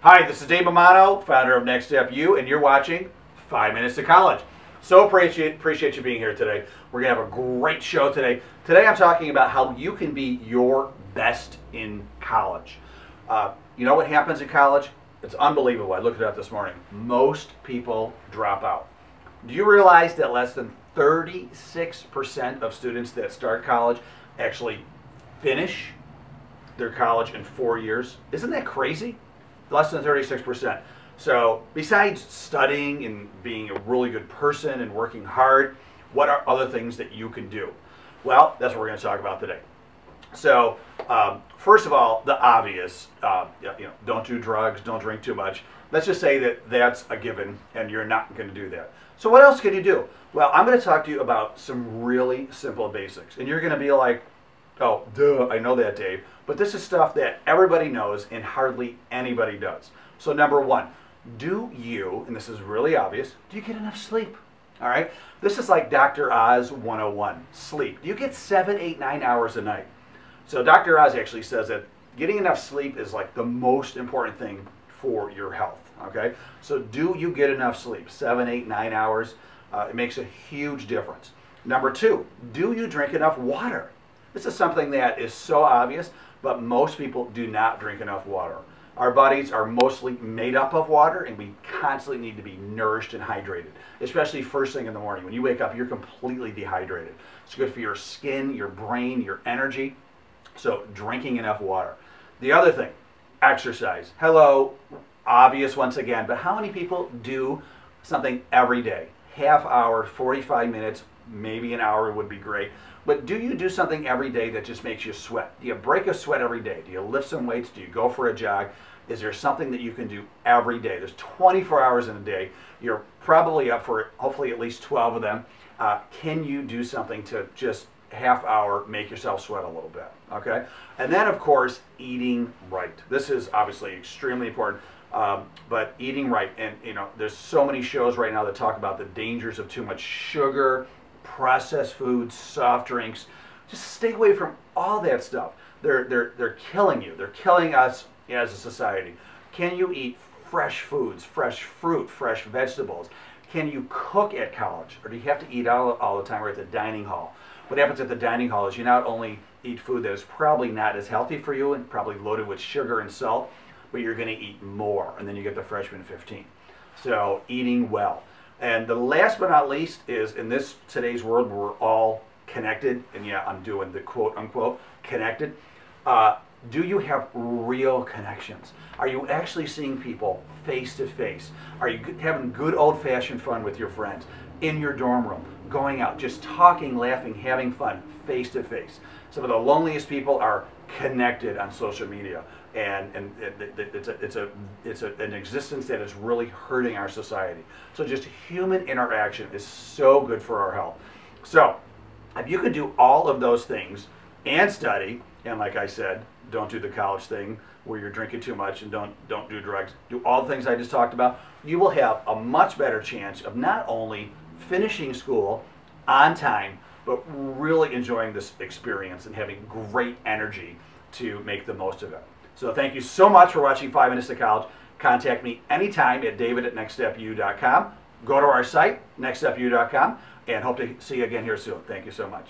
Hi, this is Dave Amano, founder of NextStepU, and you're watching 5 Minutes to College. So appreciate you being here today. We're going to have a great show today. Today I'm talking about how you can be your best in college. You know what happens in college? It's unbelievable. I looked it up this morning. Most people drop out. Do you realize that less than 36% of students that start college actually finish their college in 4 years? Isn't that crazy? Less than 36%. So besides studying and being a really good person and working hard, what are other things that you can do? Well, that's what we're going to talk about today. So first of all, the obvious, don't do drugs, don't drink too much. Let's just say that that's a given and you're not going to do that. So what else can you do? Well, I'm going to talk to you about some really simple basics. And you're going to be like, oh, duh, I know that, Dave. But this is stuff that everybody knows and hardly anybody does. So number one, do you, and this is really obvious, do you get enough sleep? All right? This is like Dr. Oz 101, sleep. Do you get 7, 8, 9 hours a night? So Dr. Oz actually says that getting enough sleep is like the most important thing for your health. Okay? So do you get enough sleep? 7, 8, 9 hours. It makes a huge difference. Number two, do you drink enough water? This is something that is so obvious, but most people do not drink enough water. Our bodies are mostly made up of water, and we constantly need to be nourished and hydrated, especially first thing in the morning. When you wake up, you're completely dehydrated. It's good for your skin, your brain, your energy. So drinking enough water. The other thing, exercise. Hello, obvious once again, but how many people do something every day? Half hour, 45 minutes, maybe an hour would be great. But do you do something every day that just makes you sweat? Do you break a sweat every day? Do you lift some weights? Do you go for a jog? Is there something that you can do every day? There's 24 hours in a day. You're probably up for hopefully at least 12 of them. Can you do something to just half hour make yourself sweat a little bit? Okay? And then, of course, eating right. This is obviously extremely important. But eating right, and there's so many shows right now that talk about the dangers of too much sugar, processed foods, soft drinks. Just stay away from all that stuff. They're killing you. They're killing us as a society. Can you eat fresh foods, fresh fruit, fresh vegetables? Can you cook at college, or do you have to eat out all the time or at the dining hall? What happens at the dining hall is you not only eat food that is probably not as healthy for you and probably loaded with sugar and salt, but you're going to eat more, and then you get the freshman 15. So eating well. And the last but not least is, in today's world where we're all connected, and yeah, I'm doing the quote unquote connected, do you have real connections? Are you actually seeing people face to face? Are you having good old-fashioned fun with your friends in your dorm room, going out, just talking, laughing, having fun face to face? Some of the loneliest people are connected on social media, and it's an existence that is really hurting our society. So just human interaction is so good for our health. So if you could do all of those things and study, and like I said, don't do the college thing where you're drinking too much, and don't do drugs, do all the things I just talked about, you will have a much better chance of not only finishing school on time, but really enjoying this experience and having great energy to make the most of it. So thank you so much for watching 5 Minutes to College. Contact me anytime at david@nextstepu.com. Go to our site, nextstepu.com, and hope to see you again here soon. Thank you so much.